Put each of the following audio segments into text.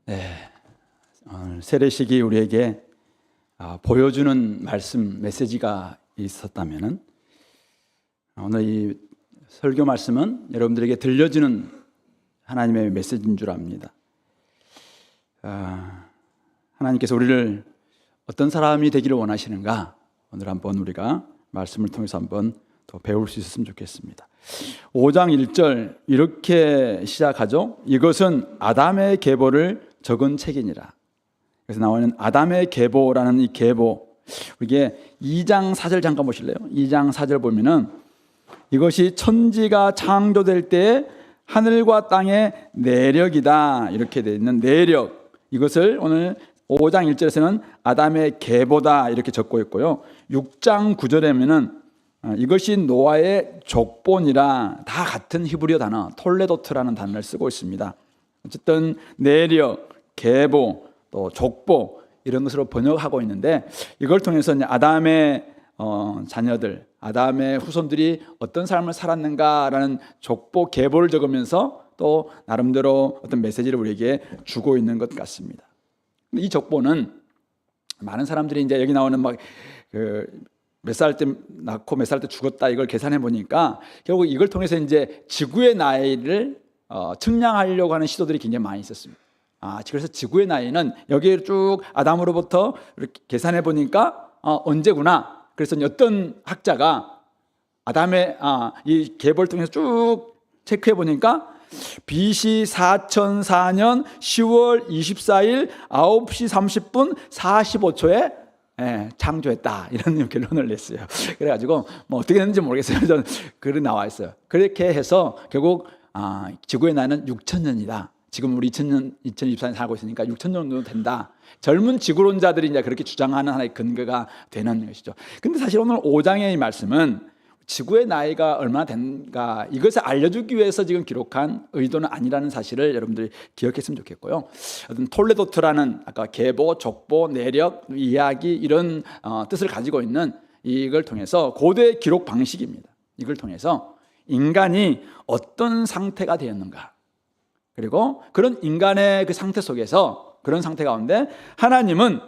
네, 오늘 세례식이 우리에게 보여주는 말씀, 메시지가 있었다면은 오늘 이 설교 말씀은 여러분들에게 들려주는 하나님의 메시지인 줄 압니다. 하나님께서 우리를 어떤 사람이 되기를 원하시는가, 오늘 한번 우리가 말씀을 통해서 한번 더 배울 수 있었으면 좋겠습니다. 5장 1절 이렇게 시작하죠. 이것은 아담의 계보를 적은 책이니라. 그래서 나오는 아담의 계보라는 이 계보, 이게 2장 4절 잠깐 보실래요? 2장 4절 보면은 이것이 천지가 창조될 때 하늘과 땅의 내력이다, 이렇게 되어 있는 내력, 이것을 오늘 5장 1절에서는 아담의 계보다 이렇게 적고 있고요. 6장 9절에는 이것이 노아의 족본이라, 다 같은 히브리어 단어 톨레도트라는 단어를 쓰고 있습니다. 어쨌든 내력, 계보, 또 족보 이런 것으로 번역하고 있는데, 이걸 통해서 이제 아담의 자녀들, 아담의 후손들이 어떤 삶을 살았는가라는 족보, 계보를 적으면서 또 나름대로 어떤 메시지를 우리에게 주고 있는 것 같습니다. 이 족보는 많은 사람들이 이제 여기 나오는 몇 살 때 낳고 몇 살 때 죽었다, 이걸 계산해 보니까 결국 이걸 통해서 이제 지구의 나이를 측량하려고 하는 시도들이 굉장히 많이 있었습니다. 그래서 지구의 나이는 여기에 쭉 아담으로부터 이렇게 계산해 보니까 언제구나. 그래서 어떤 학자가 아담의 이 계보를 통해서 쭉 체크해 보니까 BC 4004년 10월 24일 9시 30분 45초에 창조했다, 이런 결론을 냈어요. 그래가지고 어떻게 됐는지 모르겠어요. 저는 글이 나와 있어요. 그렇게 해서 결국 지구의 나이는 6,000년이다. 지금 우리 2024년 살고 있으니까 6,000년 정도 된다. 젊은 지구론자들이 이제 그렇게 주장하는 하나의 근거가 되는 것이죠. 근데 사실 오늘 5장의 이 말씀은 지구의 나이가 얼마나 된가, 이것을 알려주기 위해서 지금 기록한 의도는 아니라는 사실을 여러분들이 기억했으면 좋겠고요. 어떤 톨레도트라는 아까 계보, 족보, 내력, 이야기 이런 뜻을 가지고 있는 이걸 통해서 고대 기록 방식입니다. 이걸 통해서 인간이 어떤 상태가 되었는가, 그리고 그런 인간의 그 상태 속에서, 그런 상태 가운데 하나님은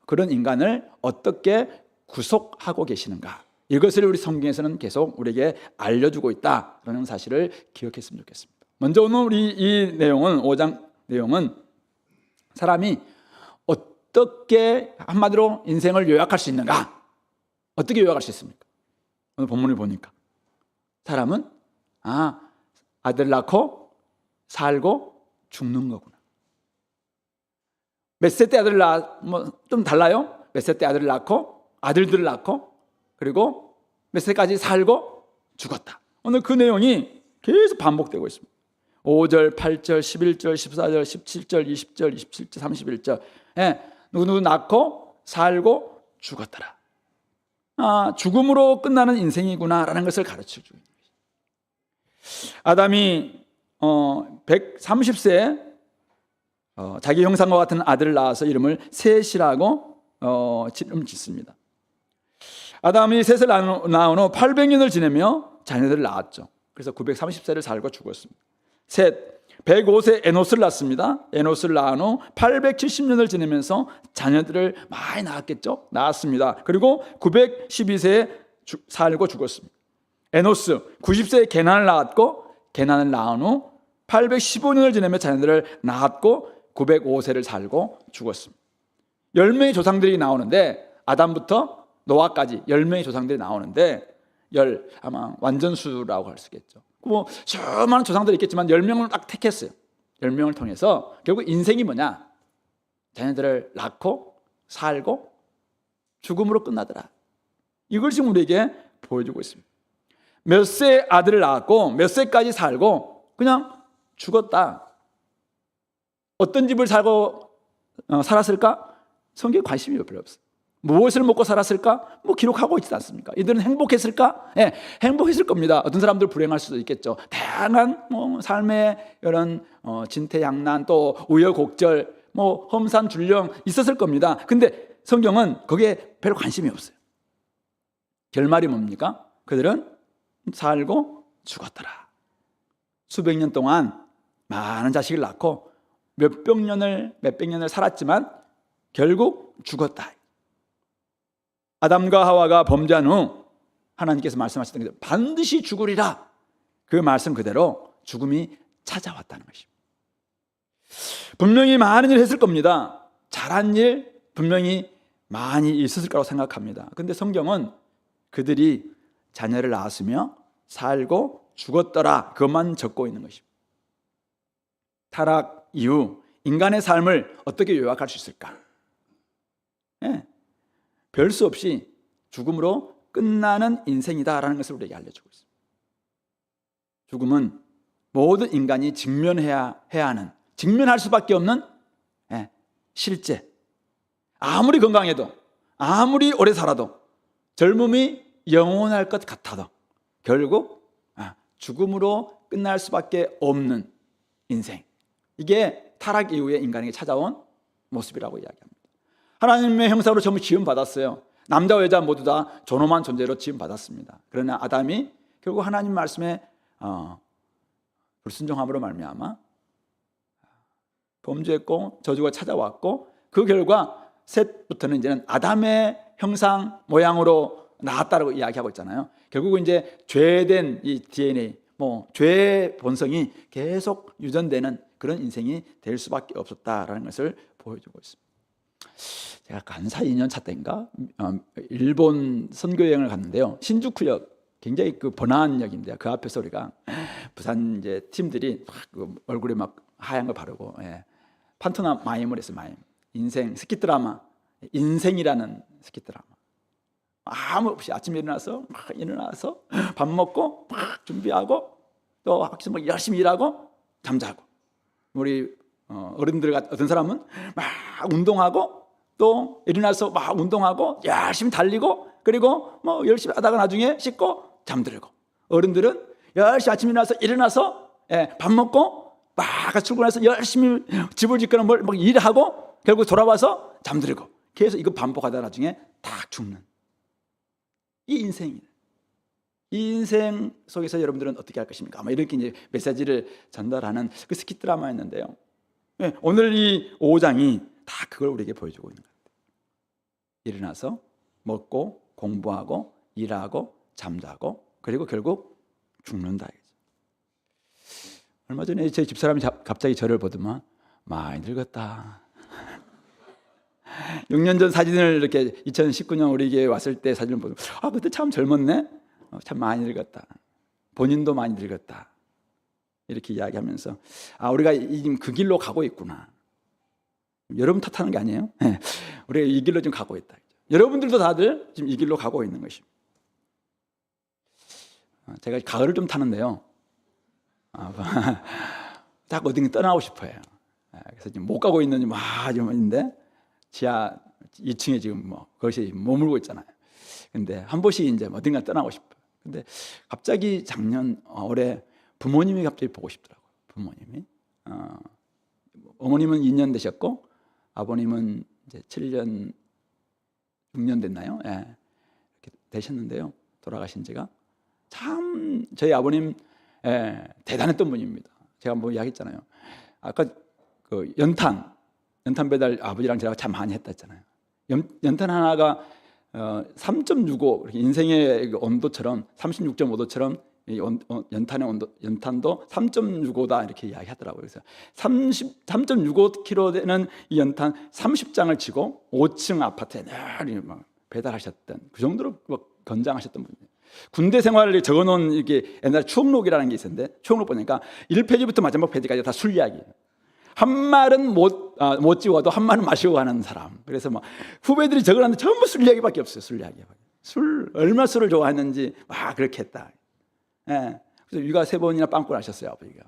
그런 인간을 어떻게 구속하고 계시는가, 이것을 우리 성경에서는 계속 우리에게 알려주고 있다라는 사실을 기억했으면 좋겠습니다. 먼저 오늘 우리 이 내용은, 5장 내용은 사람이 어떻게 한마디로 인생을 요약할 수 있는가, 어떻게 요약할 수 있습니까? 오늘 본문을 보니까 사람은 아들 낳고 살고 죽는 거구나. 몇 세 때 아들을 좀 달라요. 몇 세 때 아들을 낳고, 아들들을 낳고, 그리고 몇 세까지 살고 죽었다. 오늘 그 내용이 계속 반복되고 있습니다. 5절, 8절, 11절, 14절, 17절, 20절, 27절, 31절. 누구누구 낳고 살고 죽었더라. 죽음으로 끝나는 인생이구나라는 것을 가르쳐주고 있는 것입니다. 아담이 130세에 자기 형상과 같은 아들을 낳아서 이름을 셋이라고 이름을 짓습니다. 아담이 셋을 낳은 후 800년을 지내며 자녀들을 낳았죠. 그래서 930세를 살고 죽었습니다. 셋, 105세 에노스를 낳습니다. 에노스를 낳은 후 870년을 지내면서 자녀들을 많이 낳았겠죠. 낳았습니다. 그리고 912세에 살고 죽었습니다. 에노스 90세에 게난을 낳았고, 게난을 낳은 후 815년을 지내며 자녀들을 낳았고 905세를 살고 죽었습니다. 10명의 조상들이 나오는데, 아담부터 노아까지 10명의 조상들이 나오는데, 아마 완전수라고 할 수 있겠죠. 수많은 조상들이 있겠지만 10명을 딱 택했어요. 10명을 통해서 결국 인생이 뭐냐, 자녀들을 낳고 살고 죽음으로 끝나더라. 이걸 지금 우리에게 보여주고 있습니다. 몇 세 아들을 낳았고 몇 세까지 살고 그냥 죽었다. 어떤 집을 살고 살았을까? 성경에 관심이 별로 없어요. 무엇을 먹고 살았을까? 기록하고 있지 않습니까? 이들은 행복했을까? 행복했을 겁니다. 어떤 사람들 불행할 수도 있겠죠. 다양한 삶의 이런 진퇴양난, 또 우여곡절, 험산줄령 있었을 겁니다. 근데 성경은 거기에 별 관심이 없어요. 결말이 뭡니까? 그들은 살고 죽었더라. 수백 년 동안 많은 자식을 낳고 몇백 년을 살았지만 결국 죽었다. 아담과 하와가 범죄한 후 하나님께서 말씀하셨던 게 반드시 죽으리라. 그 말씀 그대로 죽음이 찾아왔다는 것입니다. 분명히 많은 일을 했을 겁니다. 잘한 일 분명히 많이 있었을 거라고 생각합니다. 그런데 성경은 그들이 자녀를 낳았으며 살고 죽었더라, 그것만 적고 있는 것입니다. 타락 이후 인간의 삶을 어떻게 요약할 수 있을까? 별 수 없이 죽음으로 끝나는 인생이다라는 것을 우리에게 알려주고 있습니다. 죽음은 모든 인간이 직면해야 하는, 직면할 수밖에 없는 실제. 아무리 건강해도, 아무리 오래 살아도, 젊음이 영원할 것 같아도 결국 죽음으로 끝날 수밖에 없는 인생. 이게 타락 이후에 인간에게 찾아온 모습이라고 이야기합니다. 하나님의 형상으로 전부 지음받았어요. 남자와 여자 모두 다 존엄한 존재로 지음받았습니다. 그러나 아담이 결국 하나님 말씀에 불순종함으로 말미암아 범죄했고 저주가 찾아왔고, 그 결과 셋부터는 이제는 아담의 형상 모양으로 나왔다고 이야기하고 있잖아요. 결국은 이제 죄된 이 DNA, 죄의 본성이 계속 유전되는 그런 인생이 될 수밖에 없었다라는 것을 보여주고 있습니다. 제가 간사 2년 차 때인가 일본 선교 여행을 갔는데요. 신주쿠역, 굉장히 그 번화한 역인데요. 그 앞에서 우리가 부산 이제 팀들이 그 얼굴에 막 하얀 거 바르고 판토나 마임을 했어요. 마임. 인생 스키 드라마, 인생이라는 스키 드라마. 아무 없이 아침에 일어나서 밥 먹고 준비하고 또 학교 막 열심히 일하고 잠자고, 우리 어른들 같은 어떤 사람은 막 운동하고 또 일어나서 막 운동하고 열심히 달리고, 그리고 열심히 하다가 나중에 씻고 잠들고, 어른들은 열심히 아침에 일어나서 밥 먹고 막 출근해서 열심히 집을 짓거나 뭘 막 일하고 결국 돌아와서 잠들고, 계속 이거 반복하다 나중에 딱 죽는 이 인생이에요. 이 인생 속에서 여러분들은 어떻게 할 것입니까? 아마 이렇게 이제 메시지를 전달하는 그 스키 드라마였는데요. 오늘 이 5장이 다 그걸 우리에게 보여주고 있는 거예요. 일어나서 먹고 공부하고 일하고 잠자고 그리고 결국 죽는다. 얼마 전에 제 집사람이 갑자기 저를 보더만 많이 늙었다. 6년 전 사진을 이렇게 2019년 우리 교회에 왔을 때 사진을 보고 그때 참 젊었네. 참 많이 늙었다. 본인도 많이 늙었다. 이렇게 이야기하면서 우리가 지금 그 길로 가고 있구나. 여러분 탓하는 게 아니에요. 우리가 이 길로 좀 가고 있다. 여러분들도 다들 지금 이 길로 가고 있는 것입니다. 제가 가을을 좀 타는데요. 딱 어딘가 떠나고 싶어요. 그래서 지금 못 가고 있는 좀 있는데 지하 2층에 지금 거기에 머물고 있잖아요. 근데 한 번씩 이제 어딘가 떠나고 싶어요. 근데 갑자기 작년 올해 부모님이 갑자기 보고 싶더라고요. 부모님이 어머님은 2년 되셨고 아버님은 이제 7년 6년 됐나요? 이렇게 되셨는데요. 돌아가신 지가 참 저희 아버님 대단했던 분입니다. 제가 이야기했잖아요. 아까 그 연탄 배달 아버지랑 제가 참 많이 했다 했잖아요. 연탄 하나가 3.65 인생의 온도처럼 36.5도처럼 연탄도 3.65다 이렇게 이야기하더라고요. 그래서 3.65kg 되는 이 연탄 30장을 치고 5층 아파트에 늘 막 배달하셨던, 그 정도로 건장하셨던 분이에요. 군대 생활을 적어놓은 이렇게 옛날에 추억록이라는 게 있었는데, 추억록 보니까 1페이지부터 마지막 페이지까지 다 술 이야기예요. 한 말은 못 지워도 한 말은 마시고 가는 사람. 그래서 후배들이 적어놨는데 전부 술 이야기밖에 없어요. 술 이야기. 얼마나 술을 좋아했는지 그렇게 했다. 그래서 위가 3번이나 빵꾸를 하셨어요, 아버지가.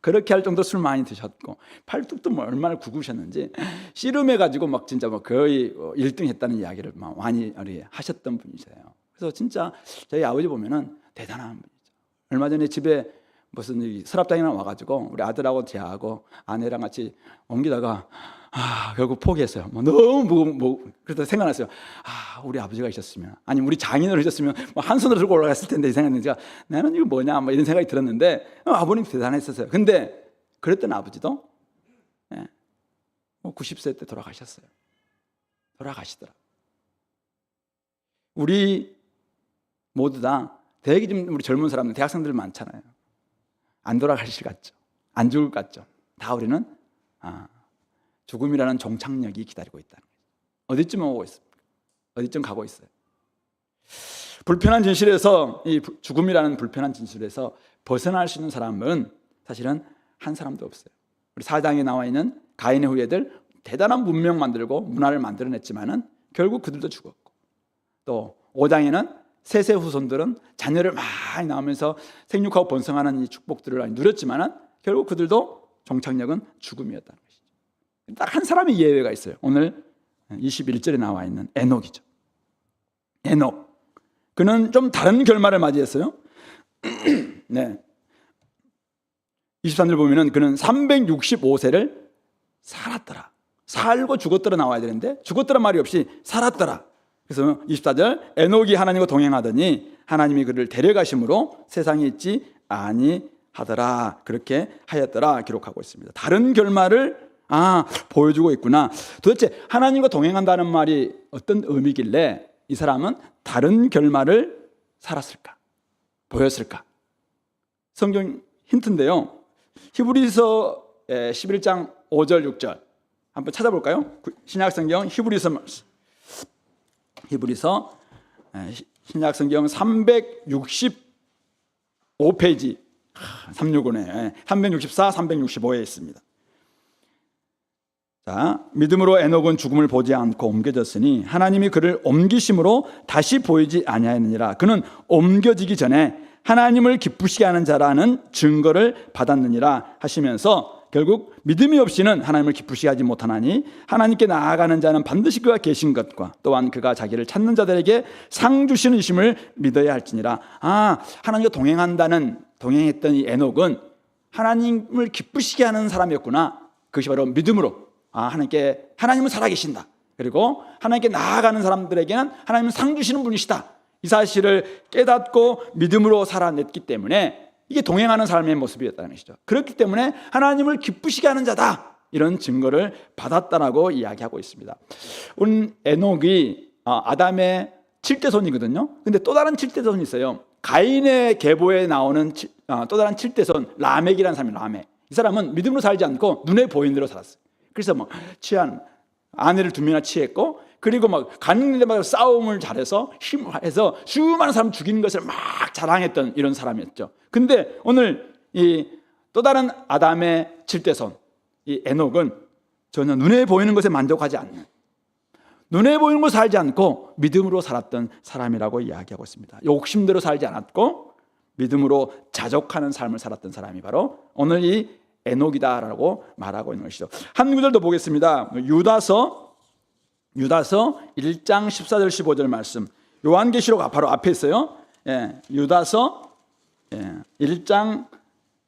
그렇게 할 정도 술 많이 드셨고, 팔뚝도 얼마나 구구셨는지 씨름해가지고 진짜 거의 1등 했다는 이야기를 많이 하셨던 분이세요. 그래서 진짜 저희 아버지 보면은 대단한 분이죠. 얼마 전에 집에 무슨 서랍장이나 와가지고 우리 아들하고 제하고 아내랑 같이 옮기다가 결국 포기했어요. 너무 그래서 생각났어요. 우리 아버지가 있었으면, 아니 우리 장인어른 있었으면 한 손으로 들고 올라갔을 텐데, 이 생각했는데 나는 이거 뭐냐 이런 생각이 들었는데 아버님 대단했었어요. 근데 그랬던 아버지도 90세 때 돌아가셨어요. 돌아가시더라. 우리 모두 다 되게 좀 우리 젊은 사람들, 대학생들 많잖아요. 안 돌아가실 것 같죠? 안 죽을 것 같죠? 다 우리는 죽음이라는 종착역이 기다리고 있다는 거예요. 어디쯤 오고 있습니까? 어디쯤 가고 있어요? 불편한 진실에서, 이 죽음이라는 불편한 진실에서 벗어날 수 있는 사람은 사실은 한 사람도 없어요. 우리 4장에 나와 있는 가인의 후예들 대단한 문명 만들고 문화를 만들어냈지만은 결국 그들도 죽었고, 또 5장에는 셋의 후손들은 자녀를 많이 낳으면서 생육하고 번성하는 이 축복들을 많이 누렸지만은 결국 그들도 종착역은 죽음이었다는 것이죠. 딱 한 사람의 예외가 있어요. 오늘 21절에 나와 있는 에녹이죠. 에녹. 그는 좀 다른 결말을 맞이했어요. 네. 23절 보면은 그는 365세를 살았더라. 살고 죽었더라 나와야 되는데 죽었더라 말이 없이 살았더라. 그래서 24절 에녹이 하나님과 동행하더니 하나님이 그를 데려가심으로 세상에 있지 아니하더라. 그렇게 하였더라 기록하고 있습니다. 다른 결말을 보여주고 있구나. 도대체 하나님과 동행한다는 말이 어떤 의미길래 이 사람은 다른 결말을 살았을까? 보였을까? 성경 힌트인데요. 히브리서 11장 5절 6절 한번 찾아볼까요? 신약성경 히브리서 신약성경 365페이지 365네 364, 365에 있습니다. 자, 믿음으로 에녹은 죽음을 보지 않고 옮겨졌으니 하나님이 그를 옮기심으로 다시 보이지 아니하였느니라. 그는 옮겨지기 전에 하나님을 기쁘시게 하는 자라는 증거를 받았느니라 하시면서 결국 믿음이 없이는 하나님을 기쁘시게 하지 못하나니 하나님께 나아가는 자는 반드시 그가 계신 것과 또한 그가 자기를 찾는 자들에게 상 주시는 이심을 믿어야 할지니라. 하나님과 동행했던 이 에녹은 하나님을 기쁘시게 하는 사람이었구나. 그것이 바로 믿음으로 하나님은 살아계신다. 그리고 하나님께 나아가는 사람들에게는 하나님은 상 주시는 분이시다. 이 사실을 깨닫고 믿음으로 살아냈기 때문에 이게 동행하는 삶의 모습이었다는 것이죠. 그렇기 때문에 하나님을 기쁘시게 하는 자다. 이런 증거를 받았다라고 이야기하고 있습니다. 오늘 에녹이 아담의 7대손이거든요. 근데 또 다른 7대손이 있어요. 가인의 계보에 나오는 또 다른 7대손 라멕이라는 사람이 라멕. 이 사람은 믿음으로 살지 않고 눈에 보이는 대로 살았어요. 그래서 아내를 2명이나 취했고, 그리고 가는 데마다 싸움을 잘해서 힘해서 수많은 사람 죽이는 것을 막 자랑했던 이런 사람이었죠. 근데 오늘 이 또 다른 아담의 7대손 이 에녹은 전혀 눈에 보이는 것에 만족하지 않는, 눈에 보이는 것 살지 않고 믿음으로 살았던 사람이라고 이야기하고 있습니다. 욕심대로 살지 않았고 믿음으로 자족하는 삶을 살았던 사람이 바로 오늘 이 에녹이다라고 말하고 있는 것이죠. 한 구절도 보겠습니다. 유다서 1장 14절 15절 말씀. 요한계시록 바로 앞에 있어요. 유다서 1장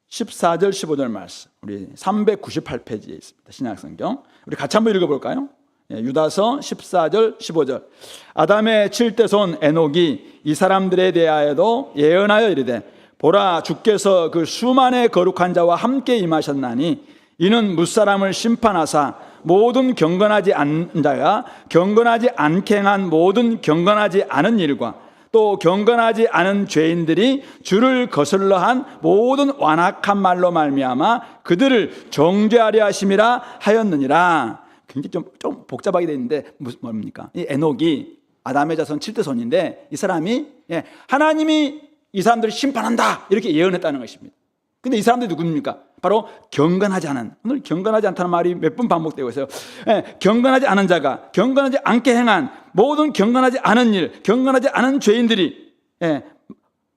14절 15절 말씀. 우리 398페이지에 있습니다. 신약성경. 우리 같이 한번 읽어볼까요? 유다서 14절 15절. 아담의 7대손 에녹이 이 사람들에 대하여도 예언하여 이르되 보라, 주께서 그 수만의 거룩한 자와 함께 임하셨나니 이는 무사람을 심판하사 모든 경건하지 않은 자가 경건하지 않게 행한 모든 경건하지 않은 일과 또 경건하지 않은 죄인들이 주를 거슬러 한 모든 완악한 말로 말미암아 그들을 정죄하려 하심이라 하였느니라. 굉장히 좀 복잡하게 되어 있는데 뭡니까? 이 에녹이 아담의 자손 7대손인데 이 사람이 하나님이 이 사람들을 심판한다 이렇게 예언했다는 것입니다. 근데 이 사람들이 누굽니까? 바로 경건하지 않은, 오늘 경건하지 않다는 말이 몇 번 반복되고 있어요. 경건하지 않은 자가 경건하지 않게 행한 모든 경건하지 않은 일, 경건하지 않은 죄인들이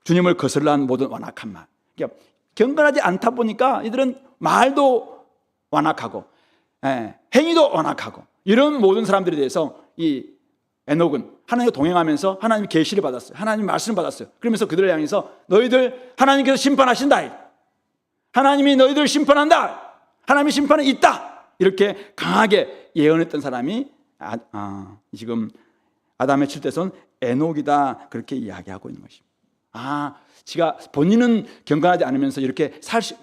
주님을 거슬러 한 모든 완악한 말. 그러니까 경건하지 않다 보니까 이들은 말도 완악하고 행위도 완악하고 이런 모든 사람들에 대해서 이 에녹은 하나님과 동행하면서 하나님의 계시를 받았어요. 하나님의 말씀을 받았어요. 그러면서 그들을 향해서 너희들 하나님께서 심판하신다. 하나님이 너희들을 심판한다. 하나님의 심판은 있다. 이렇게 강하게 예언했던 사람이 지금 아담의 7대손 에녹이다. 그렇게 이야기하고 있는 것입니다. 지가 본인은 경건하지 않으면서 이렇게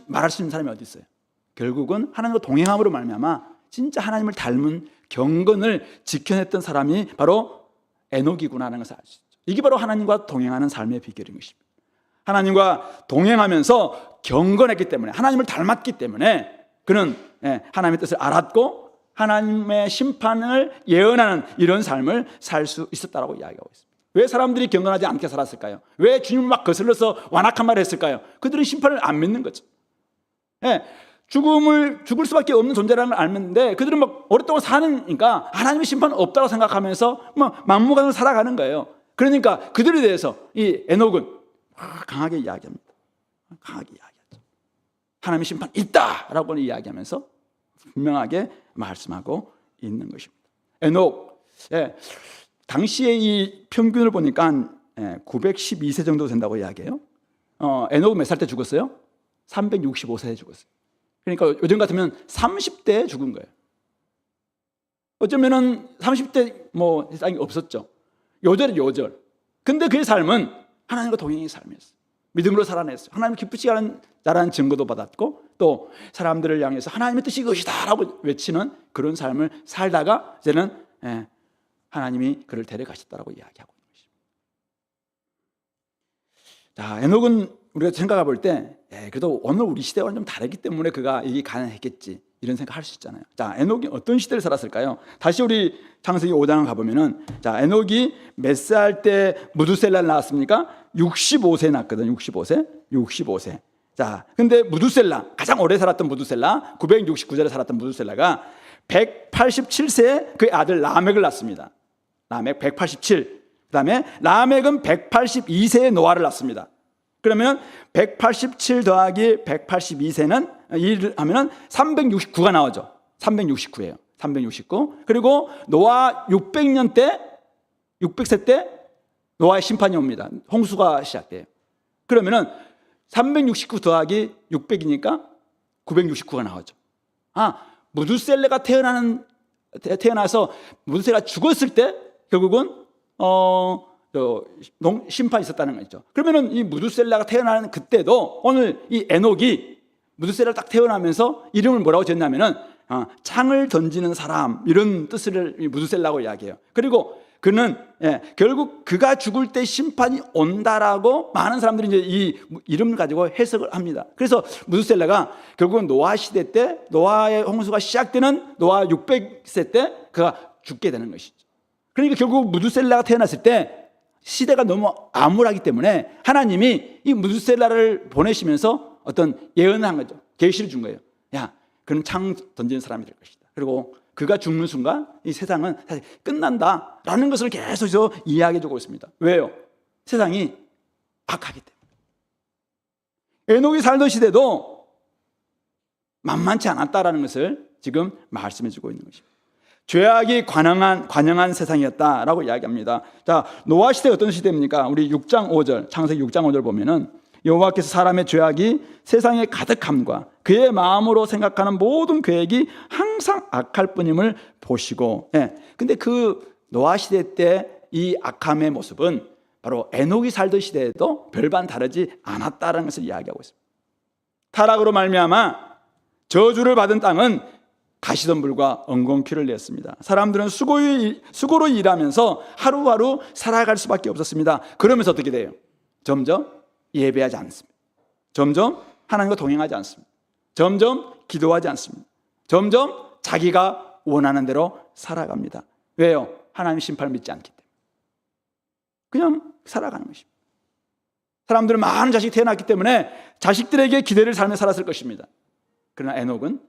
말할 수 있는 사람이 어디 있어요? 결국은 하나님과 동행함으로 말미암아 진짜 하나님을 닮은 경건을 지켜냈던 사람이 바로 에녹이구나 하는 것을 알 수 있죠. 이게 바로 하나님과 동행하는 삶의 비결인 것입니다. 하나님과 동행하면서 경건했기 때문에, 하나님을 닮았기 때문에 그는 하나님의 뜻을 알았고 하나님의 심판을 예언하는 이런 삶을 살 수 있었다라고 이야기하고 있습니다. 왜 사람들이 경건하지 않게 살았을까요? 왜 주님을 막 거슬러서 완악한 말을 했을까요? 그들은 심판을 안 믿는 거죠. 죽을 수밖에 없는 존재라는 걸 알는데 그들은 막 오랫동안 사니까 하나님의 심판은 없다고 생각하면서 막무가내로 살아가는 거예요. 그러니까 그들에 대해서 이 에녹은 강하게 이야기합니다. 강하게 이야기하죠. 하나님의 심판이 있다라고 이야기하면서 분명하게 말씀하고 있는 것입니다. 에녹, 당시의 이 평균을 보니까 한 912세 정도 된다고 이야기해요. 에녹은 몇 살 때 죽었어요? 365세에 죽었어요. 그러니까 요즘 같으면 30대에 죽은 거예요. 어쩌면은 30대 세상이 없었죠. 요절이 요절. 근데 그의 삶은 하나님과 동행의 삶이었어요. 믿음으로 살아냈어요. 하나님 기쁘시게 하는 증거도 받았고 또 사람들을 향해서 하나님의 뜻이 이것이다 라고 외치는 그런 삶을 살다가 이제는 하나님이 그를 데려가셨다라고 이야기하고 있는 것입니다. 자, 에녹은 우리가 생각해 볼 때 그래도 오늘 우리 시대와는 좀 다르기 때문에 그가 이게 가능했겠지 이런 생각할 수 있잖아요. 자, 에녹이 어떤 시대를 살았을까요? 다시 우리 창세기 5장 가보면은, 자, 에녹이 몇 살 때 무두셀라를 낳았습니까? 65세 낳았거든. 65세. 자, 근데 무두셀라, 가장 오래 살았던 무두셀라, 969세를 살았던 무두셀라가 187세에 그의 아들 라멕을 낳습니다. 라멕 187. 그다음에 라멕은 182세에 노아를 낳습니다. 그러면 187 더하기 182세는 일을 하면은 369가 나오죠. 369예요. 369. 그리고 노아 600세 때 노아의 심판이 옵니다. 홍수가 시작돼요. 그러면은 369 더하기 600이니까 969가 나오죠. 무두셀레가 태어나서 무두셀레가 죽었을 때 결국은 심판이 있었다는 거죠. 그러면은 이 무두셀라가 태어나는 그때도 오늘 이 에녹이 무두셀라가 딱 태어나면서 이름을 뭐라고 지었냐면은 창을 던지는 사람 이런 뜻을 무두셀라고 이야기해요. 그리고 그는 결국 그가 죽을 때 심판이 온다라고 많은 사람들이 이제 이 이름을 가지고 해석을 합니다. 그래서 무두셀라가 결국은 노아 시대 때 노아의 홍수가 시작되는 노아 600세 때 그가 죽게 되는 것이죠. 그러니까 결국 무두셀라가 태어났을 때 시대가 너무 암울하기 때문에 하나님이 이 무두셀라를 보내시면서 어떤 예언을 한 거죠. 계시를 준 거예요. 야, 그는 창 던지는 사람이 될 것이다. 그리고 그가 죽는 순간 이 세상은 사실 끝난다라는 것을 계속 이야기해 주고 있습니다. 왜요? 세상이 악하기 때문에. 에녹이 살던 시대도 만만치 않았다라는 것을 지금 말씀해 주고 있는 것입니다. 죄악이 관영한 세상이었다라고 이야기합니다. 자, 노아 시대가 어떤 시대입니까? 우리 6장 5절, 창세기 6장 5절 보면은 여호와께서 사람의 죄악이 세상에 가득함과 그의 마음으로 생각하는 모든 계획이 항상 악할 뿐임을 보시고, 근데 그 노아 시대 때 이 악함의 모습은 바로 에녹이 살던 시대에도 별반 다르지 않았다는 것을 이야기하고 있습니다. 타락으로 말미암아 저주를 받은 땅은 가시덤불과 엉겅퀴를 냈습니다. 사람들은 수고로 일하면서 하루하루 살아갈 수밖에 없었습니다. 그러면서 어떻게 돼요? 점점 예배하지 않습니다. 점점 하나님과 동행하지 않습니다. 점점 기도하지 않습니다. 점점 자기가 원하는 대로 살아갑니다. 왜요? 하나님 심판을 믿지 않기 때문에. 그냥 살아가는 것입니다. 사람들은 많은 자식이 태어났기 때문에 자식들에게 기대를 살며 살았을 것입니다. 그러나 에녹은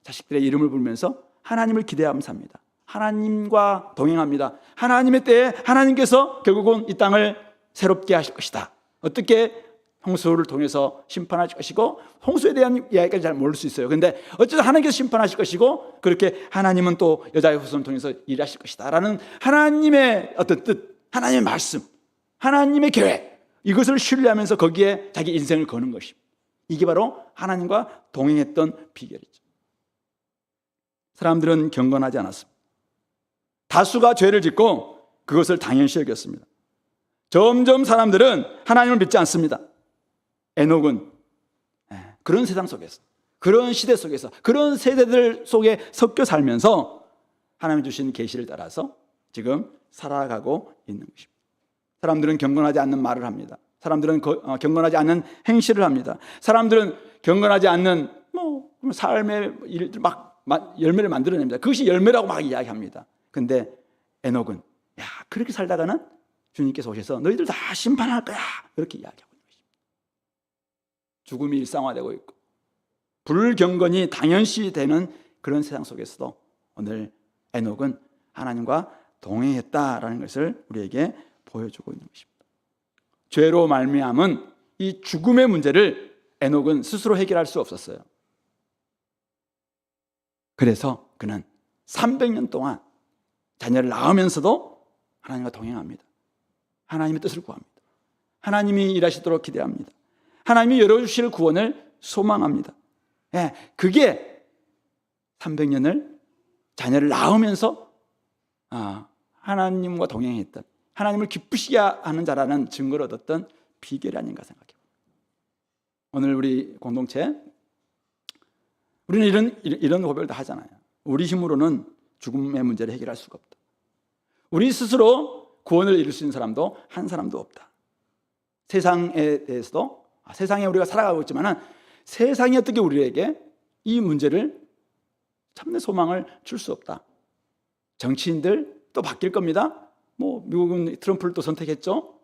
자식들의 이름을 부르면서 하나님을 기대하면서 삽니다. 하나님과 동행합니다. 하나님의 때에 하나님께서 결국은 이 땅을 새롭게 하실 것이다. 어떻게 홍수를 통해서 심판하실 것이고, 홍수에 대한 이야기까지 잘 모를 수 있어요. 그런데 어쨌든 하나님께서 심판하실 것이고, 그렇게 하나님은 또 여자의 후손을 통해서 일하실 것이다 라는 하나님의 어떤 뜻, 하나님의 말씀, 하나님의 계획, 이것을 신뢰하면서 거기에 자기 인생을 거는 것입니다. 이게 바로 하나님과 동행했던 비결이죠. 사람들은 경건하지 않았습니다. 다수가 죄를 짓고 그것을 당연시 여겼습니다. 점점 사람들은 하나님을 믿지 않습니다. 에녹은 그런 세상 속에서, 그런 시대 속에서, 그런 세대들 속에 섞여 살면서 하나님 주신 계시를 따라서 지금 살아가고 있는 것입니다. 사람들은 경건하지 않는 말을 합니다. 사람들은 경건하지 않는 행실을 합니다. 사람들은 경건하지 않는 삶의 일들 막 열매를 만들어냅니다. 그것이 열매라고 막 이야기합니다. 근데 에녹은 그렇게 살다가는 주님께서 오셔서 너희들 다 심판할 거야, 그렇게 이야기하고 있는 것입니다. 죽음이 일상화되고 있고 불경건이 당연시되는 그런 세상 속에서도 오늘 에녹은 하나님과 동행했다라는 것을 우리에게 보여주고 있는 것입니다. 죄로 말미암은 이 죽음의 문제를 에녹은 스스로 해결할 수 없었어요. 그래서 그는 300년 동안 자녀를 낳으면서도 하나님과 동행합니다. 하나님의 뜻을 구합니다. 하나님이 일하시도록 기대합니다. 하나님이 열어주실 구원을 소망합니다. 그게 300년을 자녀를 낳으면서 하나님과 동행했던, 하나님을 기쁘시게 하는 자라는 증거를 얻었던 비결이 아닌가 생각해요. 오늘 우리 공동체, 우리는 이런 고백을 하잖아요. 우리 힘으로는 죽음의 문제를 해결할 수가 없다. 우리 스스로 구원을 이룰 수 있는 사람도 한 사람도 없다. 세상에 대해서도, 세상에 우리가 살아가고 있지만 세상이 어떻게 우리에게 이 문제를 참된 소망을 줄 수 없다. 정치인들 또 바뀔 겁니다. 미국은 트럼프를 또 선택했죠.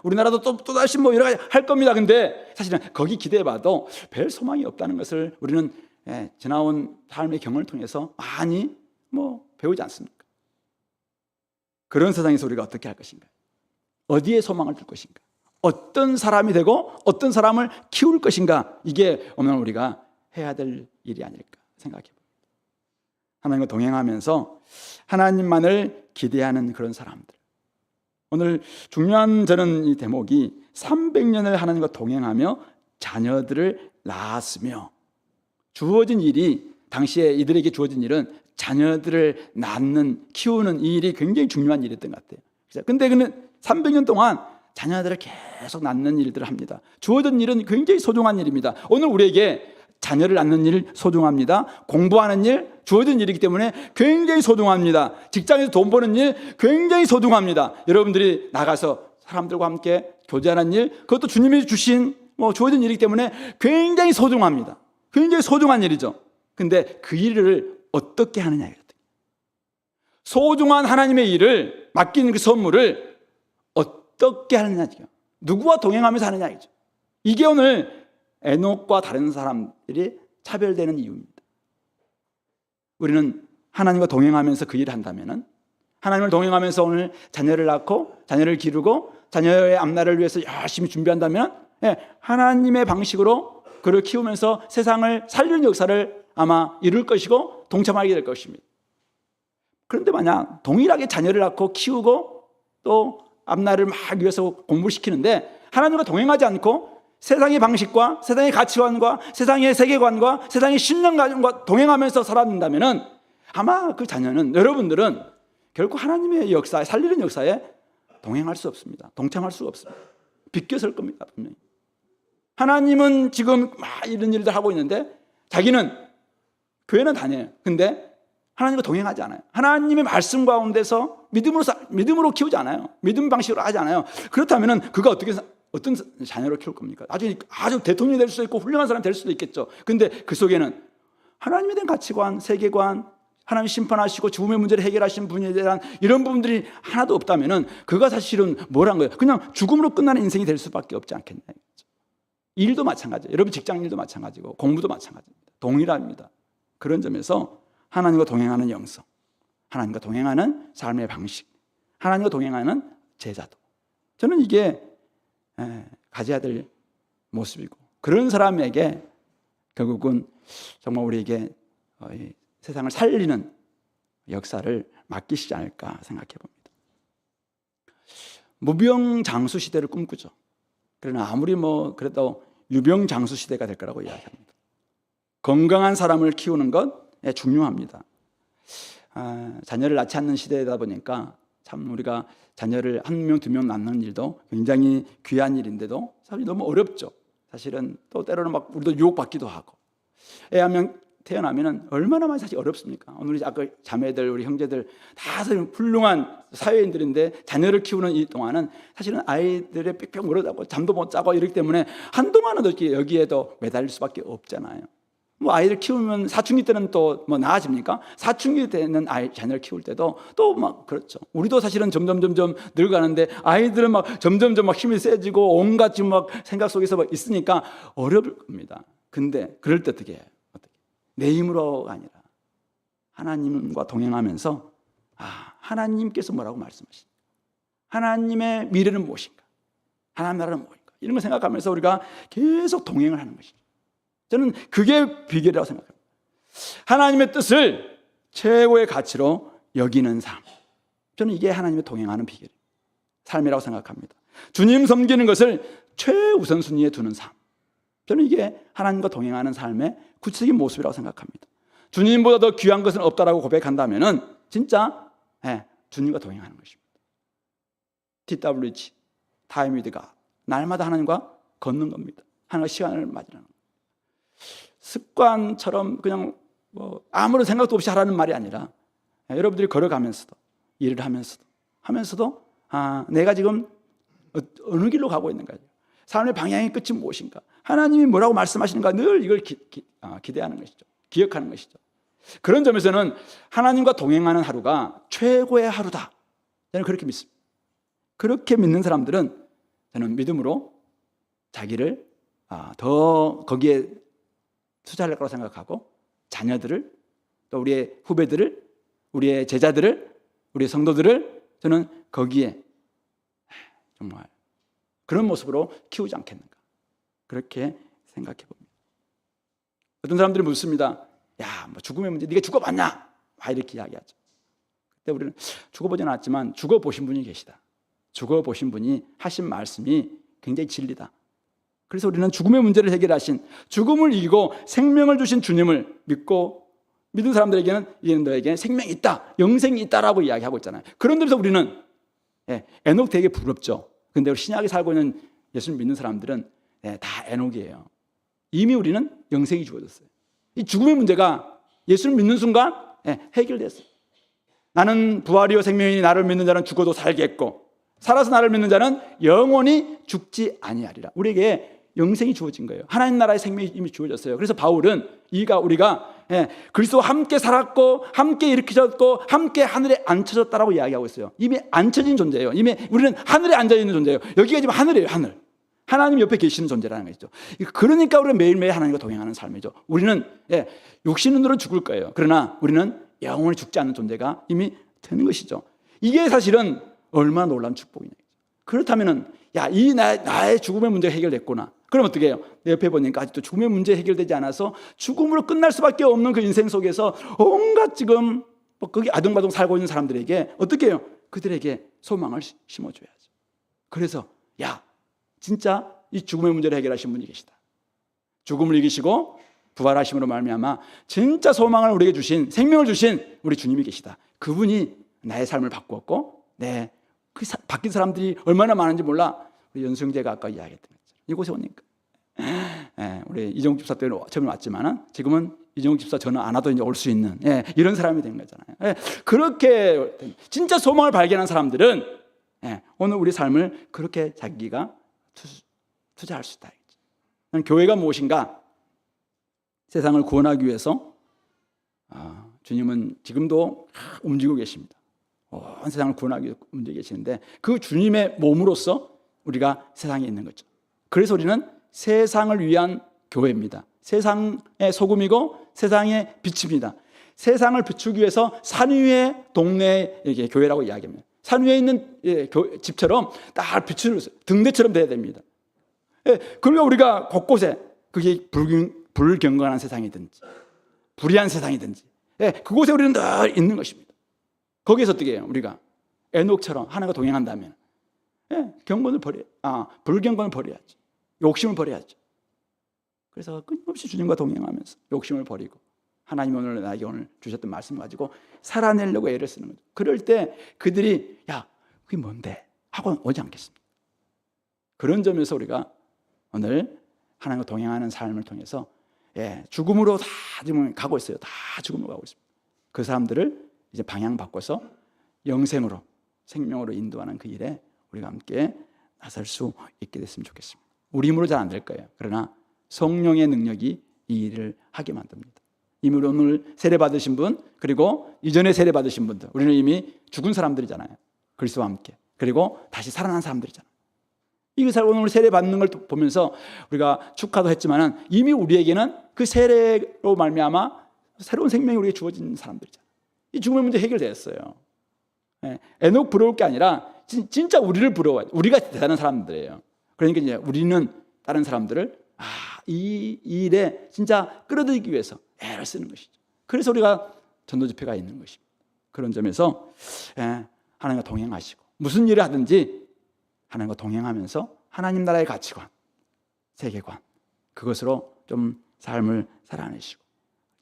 우리나라도 또다시 여러 가지 할 겁니다. 근데 사실은 거기 기대해봐도 별 소망이 없다는 것을 우리는 지나온 삶의 경험을 통해서 많이 배우지 않습니까? 그런 세상에서 우리가 어떻게 할 것인가? 어디에 소망을 둘 것인가? 어떤 사람이 되고 어떤 사람을 키울 것인가? 이게 오늘 우리가 해야 될 일이 아닐까 생각해 봅니다. 하나님과 동행하면서 하나님만을 기대하는 그런 사람들. 오늘 중요한 저는 이 대목이 300년을 하나님과 동행하며 자녀들을 낳았으며, 주어진 일이, 당시에 이들에게 주어진 일은 자녀들을 낳는, 키우는 이 일이 굉장히 중요한 일이었던 것 같아요. 근데 그는 300년 동안 자녀들을 계속 낳는 일들을 합니다. 주어진 일은 굉장히 소중한 일입니다. 오늘 우리에게 자녀를 낳는 일 소중합니다. 공부하는 일 주어진 일이기 때문에 굉장히 소중합니다. 직장에서 돈 버는 일 굉장히 소중합니다. 여러분들이 나가서 사람들과 함께 교제하는 일, 그것도 주님이 주신 주어진 일이기 때문에 굉장히 소중합니다. 굉장히 소중한 일이죠. 근데 그 일을 어떻게 하느냐, 소중한 하나님의 일을 맡긴 그 선물을 어떻게 하느냐죠. 누구와 동행하면서 하느냐, 이죠. 이게 오늘 에녹과 다른 사람들이 차별되는 이유입니다. 우리는 하나님과 동행하면서 그 일을 한다면은, 하나님을 동행하면서 오늘 자녀를 낳고 자녀를 기르고 자녀의 앞날을 위해서 열심히 준비한다면 하나님의 방식으로 그를 키우면서 세상을 살리는 역사를 아마 이룰 것이고 동참하게 될 것입니다. 그런데 만약 동일하게 자녀를 낳고 키우고 또 앞날을 막 위해서 공부시키는데 하나님과 동행하지 않고 세상의 방식과 세상의 가치관과 세상의 세계관과 세상의 신념과 동행하면서 살아간다면 아마 그 자녀는, 여러분들은 결코 하나님의 역사에, 살리는 역사에 동행할 수 없습니다. 동참할 수 없습니다. 비껴설 겁니다, 분명히. 하나님은 지금 막 이런 일들 하고 있는데 자기는 교회는 다녀요. 근데 하나님과 동행하지 않아요. 하나님의 말씀 가운데서 믿음으로 키우지 않아요. 믿음 방식으로 하지 않아요. 그렇다면 그가 어떤 자녀를 키울 겁니까? 아주 대통령이 될 수도 있고 훌륭한 사람이 될 수도 있겠죠. 근데 그 속에는 하나님에 대한 가치관, 세계관, 하나님 심판하시고 죽음의 문제를 해결하신 분에 대한 이런 부분들이 하나도 없다면 그가 사실은 뭐란 거예요? 그냥 죽음으로 끝나는 인생이 될 수밖에 없지 않겠냐. 일도 마찬가지예요. 여러분 직장 일도 마찬가지고 공부도 마찬가지입니다. 동일합니다. 그런 점에서 하나님과 동행하는 영성, 하나님과 동행하는 삶의 방식, 하나님과 동행하는 제자도, 저는 이게 가져야 될 모습이고, 그런 사람에게 결국은 정말 우리에게 세상을 살리는 역사를 맡기시지 않을까 생각해 봅니다. 무병장수 시대를 꿈꾸죠. 그러나 아무리 그래도 유병장수 시대가 될 거라고 이야기합니다. 건강한 사람을 키우는 것 중요합니다. 자녀를 낳지 않는 시대다 보니까 참 우리가 자녀를 1명, 2명 낳는 일도 굉장히 귀한 일인데도 사실 너무 어렵죠. 사실은 또 때로는 우리도 유혹받기도 하고. 애 한 명 태어나면은 얼마나 많이 사실 어렵습니까? 오늘 이제 아까 자매들, 우리 형제들 다 훌륭한 사회인들인데 자녀를 키우는 이 동안은 사실은 아이들의 삑삑 물어다고 잠도 못 자고 이렇기 때문에 한동안은 여기에도 매달릴 수밖에 없잖아요. 뭐 아이를 키우면 사춘기 때는 또 뭐 나아집니까? 사춘기 때는 자녀를 키울 때도 또 막 그렇죠. 우리도 사실은 점점 늙어가는데 아이들은 막 점점 막 힘이 세지고 온갖 지금 막 생각 속에서 막 있으니까 어려울 겁니다. 근데 그럴 때 어떻게 해요? 내 힘으로가 아니라 하나님과 동행하면서 하나님께서 뭐라고 말씀하시는가? 하나님의 미래는 무엇인가? 하나님 나라는 무엇인가? 이런 걸 생각하면서 우리가 계속 동행을 하는 것이죠. 저는 그게 비결이라고 생각합니다. 하나님의 뜻을 최고의 가치로 여기는 삶. 저는 이게 하나님의 동행하는 비결, 삶이라고 생각합니다. 주님 섬기는 것을 최우선순위에 두는 삶. 저는 이게 하나님과 동행하는 삶의 구체적인 모습이라고 생각합니다. 주님보다 더 귀한 것은 없다라고 고백한다면 진짜 주님과 동행하는 것입니다. TWG, Time with God. 날마다 하나님과 걷는 겁니다. 하나님과 시간을 맞이하는 겁니다. 습관처럼 그냥 뭐 아무런 생각도 없이 하라는 말이 아니라 여러분들이 걸어가면서도 일을 하면서도 내가 지금 어느 길로 가고 있는가, 삶의 방향의 끝이 무엇인가, 하나님이 뭐라고 말씀하시는가 늘 이걸 기대하는 것이죠. 기억하는 것이죠. 그런 점에서는 하나님과 동행하는 하루가 최고의 하루다. 저는 그렇게 믿습니다. 그렇게 믿는 사람들은 저는 믿음으로 자기를 더 거기에 투자할 거라고 생각하고 자녀들을, 또 우리의 후배들을, 우리의 제자들을, 우리의 성도들을 저는 거기에 정말 그런 모습으로 키우지 않겠는가, 그렇게 생각해 봅니다. 어떤 사람들이 묻습니다. 야, 뭐 죽음의 문제, 네가 죽어봤냐? 이렇게 이야기하죠. 그때 우리는 죽어보지는 않았지만 죽어보신 분이 계시다. 죽어보신 분이 하신 말씀이 굉장히 진리다. 그래서 우리는 죽음의 문제를 해결하신, 죽음을 이기고 생명을 주신 주님을 믿고 믿은 사람들에게는 이제는 너에게 생명이 있다, 영생이 있다라고 이야기하고 있잖아요. 그런 데서 우리는 에녹 되게 부럽죠. 근데 우리 신약에 살고 있는 예수를 믿는 사람들은 다 에녹이에요. 이미 우리는 영생이 주어졌어요. 이 죽음의 문제가 예수를 믿는 순간 해결됐어요. 나는 부활이요 생명이니 나를 믿는 자는 죽어도 살겠고 살아서 나를 믿는 자는 영원히 죽지 아니하리라. 우리에게 영생이 주어진 거예요. 하나님 나라의 생명이 이미 주어졌어요. 그래서 바울은 우리가 그리스도와 함께 살았고 함께 일으키셨고 함께 하늘에 앉혀졌다라고 이야기하고 있어요. 이미 앉혀진 존재예요. 이미 우리는 하늘에 앉아있는 존재예요. 여기가 지금 하늘이에요. 하늘. 하나님 옆에 계시는 존재라는 것이죠. 그러니까 우리가 매일매일 하나님과 동행하는 삶이죠. 우리는 육신으로 죽을 거예요. 그러나 우리는 영원히 죽지 않는 존재가 이미 되는 것이죠. 이게 사실은 얼마나 놀라운 축복이냐. 그렇다면은 나의 죽음의 문제가 해결됐구나. 그럼 어떻게 해요? 내 옆에 보니까 아직도 죽음의 문제 해결되지 않아서 죽음으로 끝날 수밖에 없는 그 인생 속에서 온갖 지금 거기 아둥바둥 살고 있는 사람들에게 어떻게 해요? 그들에게 소망을 심어줘야죠. 그래서 진짜 이 죽음의 문제를 해결하신 분이 계시다. 죽음을 이기시고 부활하심으로 말미암아 진짜 소망을 우리에게 주신, 생명을 주신 우리 주님이 계시다. 그분이 나의 삶을 바꾸었고 그 바뀐 사람들이 얼마나 많은지 몰라. 우리 연수형제가 아까 이야기했던 것처럼 이곳에 오니까 우리 이정욱 집사 때는 처음에 왔지만 지금은 이정욱 집사 저는 안 와도 이제 올 수 있는 이런 사람이 된 거잖아요. 그렇게 진짜 소망을 발견한 사람들은 오늘 우리 삶을 그렇게 자기가 투자할 수 있다. 교회가 무엇인가? 세상을 구원하기 위해서 주님은 지금도 움직이고 계십니다. 온 세상을 구원하기 위해서 움직이고 계시는데 그 주님의 몸으로서 우리가 세상에 있는 거죠. 그래서 우리는 세상을 위한 교회입니다. 세상의 소금이고 세상의 빛입니다. 세상을 비추기 위해서 산 위의 동네 교회라고 이야기합니다. 산 위에 있는 집처럼 딱 빛을 등대처럼 돼야 됩니다. 그러니까 우리가 곳곳에 그게 불경건한 세상이든지 불의한 세상이든지 그곳에 우리는 늘 있는 것입니다. 거기에서 어떻게 해요? 우리가 에녹처럼 하나님과 동행한다면 불경건을 버려야죠. 욕심을 버려야죠. 그래서 끊임없이 주님과 동행하면서 욕심을 버리고 하나님 오늘 나에게 오늘 주셨던 말씀 가지고 살아내려고 애를 쓰는 거죠. 그럴 때 그들이 그게 뭔데? 하고 오지 않겠습니다. 그런 점에서 우리가 오늘 하나님과 동행하는 삶을 통해서 죽음으로 다 지금 가고 있어요. 다 죽음으로 가고 있습니다. 그 사람들을 이제 방향 바꿔서 영생으로, 생명으로 인도하는 그 일에 우리가 함께 나설 수 있게 됐으면 좋겠습니다. 우리 힘으로 잘 안 될 거예요. 그러나 성령의 능력이 이 일을 하게 만듭니다. 이미 오늘 세례 받으신 분, 그리고 이전에 세례 받으신 분들, 우리는 이미 죽은 사람들이잖아요. 그리스도와 함께. 그리고 다시 살아난 사람들이잖아요. 이것을 오늘 세례 받는 걸 보면서 우리가 축하도 했지만은 이미 우리에게는 그 세례로 말미암아 새로운 생명이 우리에게 주어진 사람들이잖아요. 이 죽음의 문제 해결됐어요. 에녹 부러울 게 아니라 진짜 우리를 부러워요. 우리가 대단한 사람들이에요. 그러니까 이제 우리는 다른 사람들을 이 일에 진짜 끌어들이기 위해서 애를 쓰는 것이죠. 그래서 우리가 전도 집회가 있는 것입니다. 그런 점에서 하나님과 동행하시고 무슨 일을 하든지 하나님과 동행하면서 하나님 나라의 가치관, 세계관, 그것으로 좀 삶을 살아내시고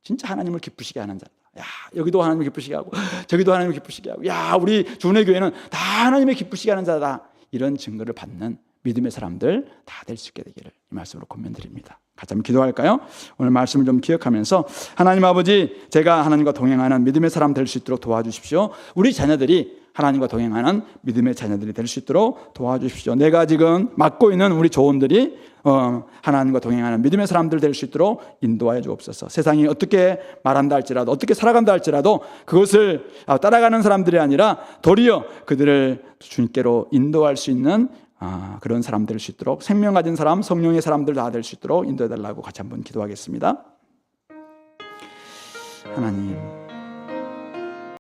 진짜 하나님을 기쁘시게 하는 자다. 야, 여기도 하나님을 기쁘시게 하고 저기도 하나님을 기쁘시게 하고, 야, 우리 주은혜 교회는 다 하나님을 기쁘시게 하는 자다. 이런 증거를 받는 믿음의 사람들 다 될 수 있게 되기를 이 말씀으로 권면드립니다. 같이 한번 기도할까요? 오늘 말씀을 좀 기억하면서 하나님 아버지, 제가 하나님과 동행하는 믿음의 사람 될 수 있도록 도와주십시오. 우리 자녀들이 하나님과 동행하는 믿음의 자녀들이 될 수 있도록 도와주십시오. 내가 지금 맡고 있는 우리 조원들이 하나님과 동행하는 믿음의 사람들 될 수 있도록 인도하여 주옵소서. 세상이 어떻게 말한다 할지라도, 어떻게 살아간다 할지라도 그것을 따라가는 사람들이 아니라 도리어 그들을 주님께로 인도할 수 있는 그런 사람 될 수 있도록, 생명 가진 사람, 성령의 사람들 다 될 수 있도록 인도해달라고 같이 한번 기도하겠습니다. 하나님,